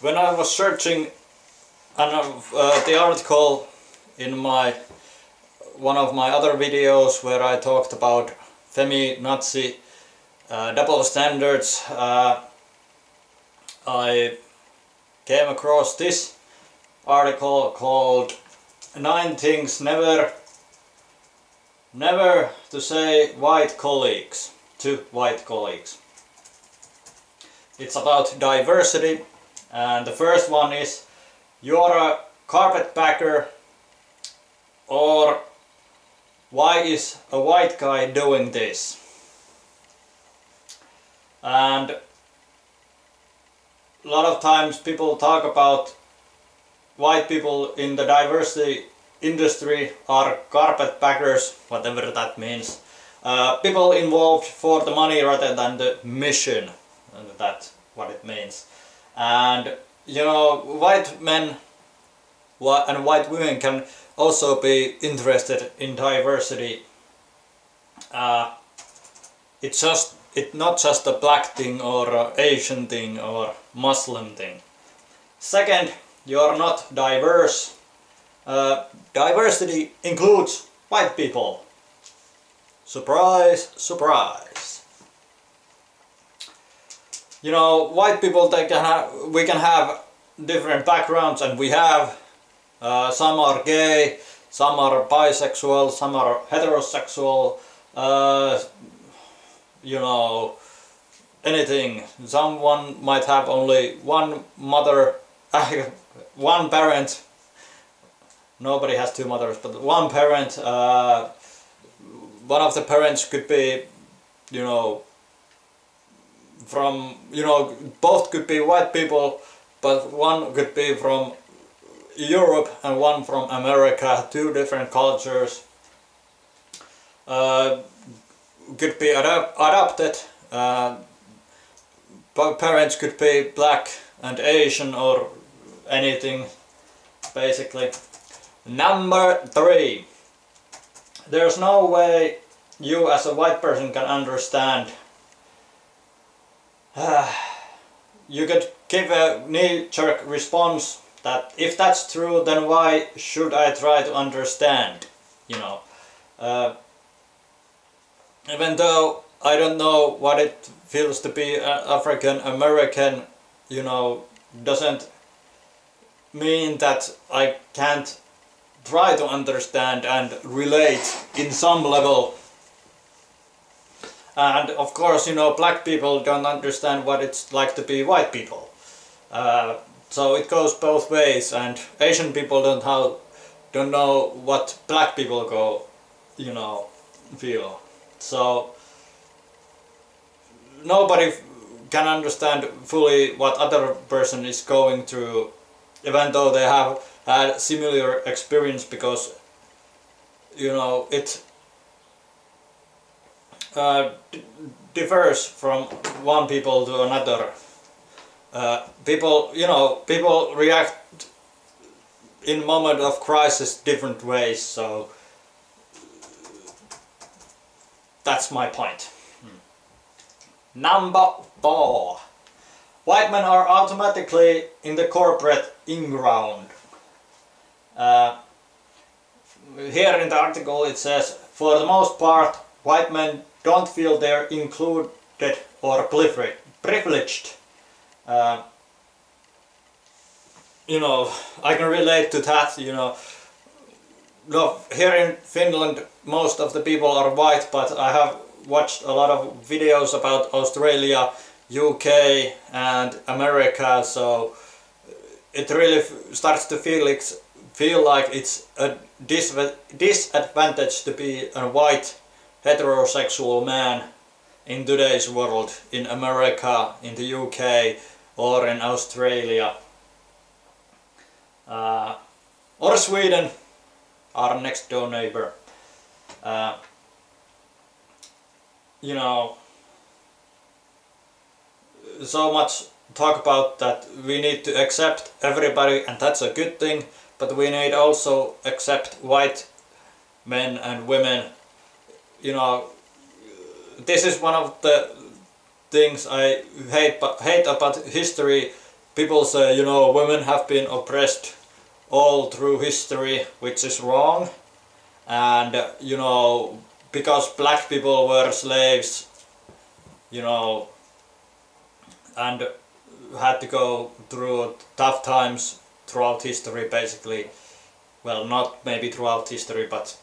When I was searching the article in one of my other videos where I talked about Femi-Nazi double standards, I came across this article called 9 Things Never to Say White Colleagues to White Colleagues. It's about diversity, and the first one is: you're a carpetbagger, or why is a white guy doing this? And a lot of times people talk about white people in the diversity industry are carpetbaggers, whatever that means. People involved for the money rather than the mission, and that's what it means. And you know, white men and white women can also be interested in diversity. It's not just a black thing or a Asian thing or Muslim thing. Second, you're not diverse. Diversity includes white people. Surprise, surprise. You know, white people, we can have different backgrounds, and we have. Some are gay, some are bisexual, some are heterosexual, you know, anything. Someone might have only one mother, one parent. Nobody has two mothers, but one parent. One of the parents could be, you know, both could be white people, but one could be from Europe and one from America, 2 different cultures. Could be adopted. Parents could be black and Asian or anything, basically. Number 3. There's no way you as a white person can understand. You could give a knee-jerk response that if that's true, then why should I try to understand, you know. Even though I don't know what it feels to be African American, you know, doesn't mean that I can't try to understand and relate in some level. And of course, you know, black people don't understand what it's like to be white people. So it goes both ways, and Asian people don't know what black people feel. So nobody can understand fully what other person is going through, even though they have had similar experience, because you know it differs from one people to another. People react in moment of crisis different ways, so that's my point. Number 4. White men are automatically in the corporate in-ground. Here in the article it says, for the most part, white men don't feel they're included or privileged. You know, I can relate to that, you know. Here in Finland most of the people are white, but I have watched a lot of videos about Australia, UK and America, so it really starts to feel like it's a disadvantage to be a white heterosexual man in today's world, in America, in the UK or in Australia, or Sweden, our next door neighbor. You know, so much talk about that we need to accept everybody, and that's a good thing, but we need also accept white men and women. You know, this is one of the things I hate about history, people say, you know, women have been oppressed all through history, which is wrong. And you know, because black people were slaves, you know, and had to go through tough times throughout history, basically. Well, not maybe throughout history, but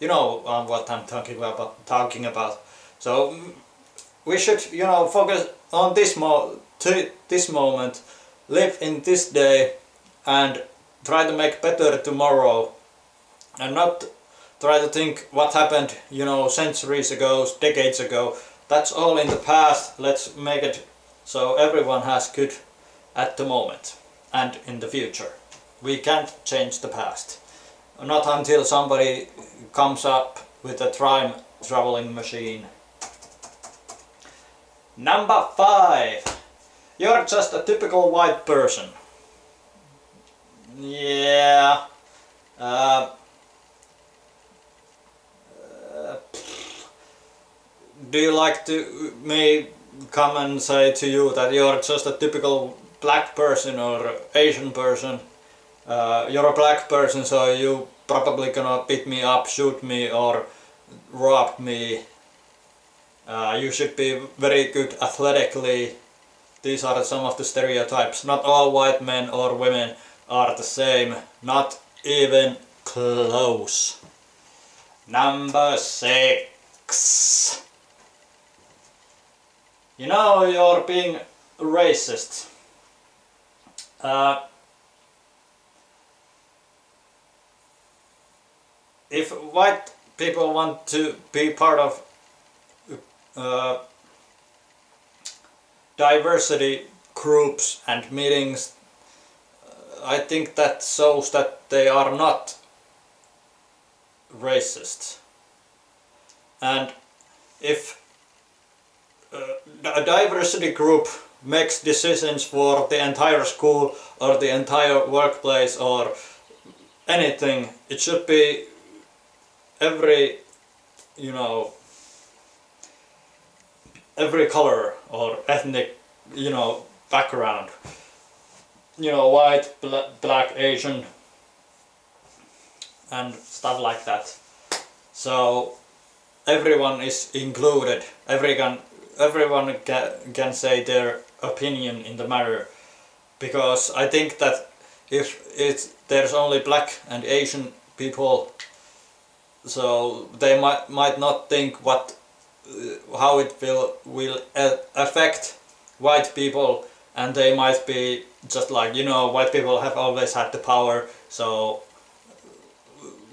you know what I'm talking about. So we should, you know, focus on this moment, live in this day, and try to make better tomorrow, and not try to think what happened, you know, centuries ago, decades ago. That's all in the past. Let's make it so everyone has good at the moment and in the future. We can't change the past. Not until somebody comes up with a time traveling machine. Number 5. You're just a typical white person. Yeah. Do you like to me come and say to you that you're just a typical black person or Asian person? You're a black person, so you probably gonna beat me up, shoot me or rob me. You should be very good athletically. These are some of the stereotypes. Not all white men or women are the same, not even close. Number 6. You know, you're being racist. If white people want to be part of diversity groups and meetings, I think that shows that they are not racist. And if a diversity group makes decisions for the entire school or the entire workplace or anything, it should be every, you know, every color or ethnic, you know, background. You know, white, black, Asian and stuff like that. So everyone is included. Everyone can say their opinion in the matter, because I think that if there's only black and Asian people, so they might not think how it will affect white people, and they might be just like, you know, white people have always had the power, so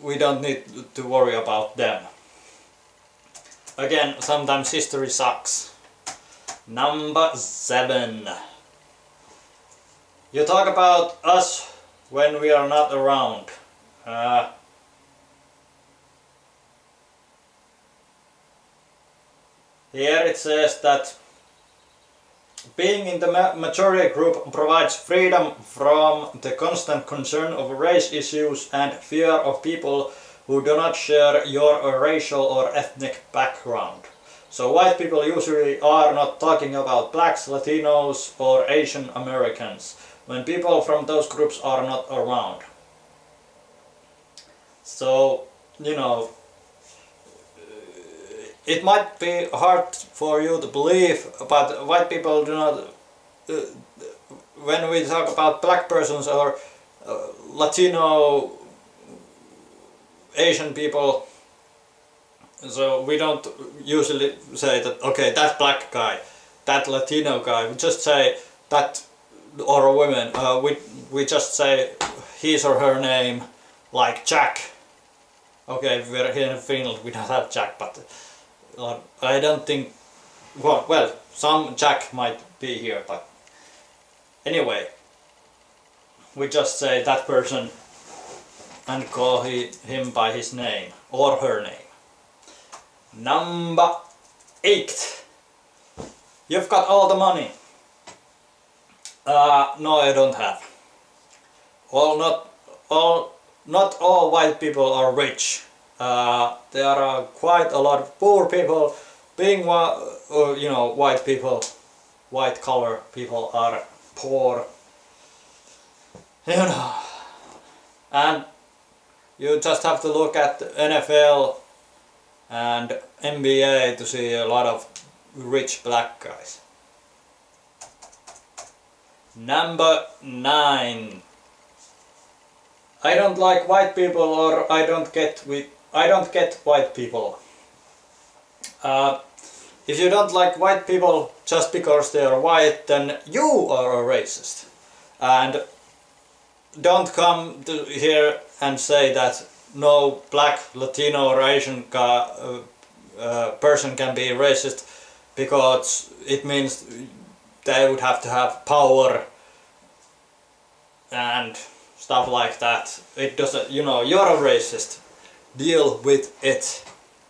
we don't need to worry about them. Again, sometimes history sucks. Number 7. You talk about us when we are not around. Here it says that being in the majority group provides freedom from the constant concern of race issues and fear of people who do not share your racial or ethnic background. So white people usually are not talking about blacks, Latinos or Asian Americans when people from those groups are not around. So, you know, it might be hard for you to believe, but white people do not, when we talk about black persons or Latino, Asian people, so we don't usually say that, okay, that black guy, that Latino guy, we just say that, or a woman, we just say his or her name, like Jack. Okay, we're here in Finland, we don't have Jack, but I don't think, well, some Jack might be here, but anyway, we just say that person and call him by his name or her name. Number 8. You've got all the money. No, I don't have. Not all white people are rich. There are quite a lot of poor people. Being you know, white people, white collar people are poor. You know. And you just have to look at the NFL and NBA to see a lot of rich black guys. Number 9. I don't like white people, or I don't get white people. If you don't like white people just because they are white, then you are a racist. And don't come to here and say that no black, Latino or Asian person can be racist, because it means they would have to have power and stuff like that. It doesn't, you know, you're a racist. Deal with it.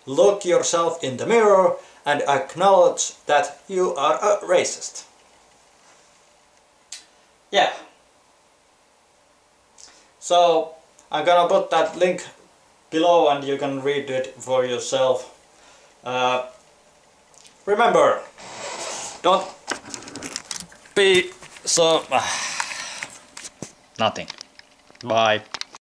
Look yourself in the mirror and acknowledge that you are a racist. Yeah. So I'm gonna put that link below and you can read it for yourself. Remember, don't be so... Nothing. Bye.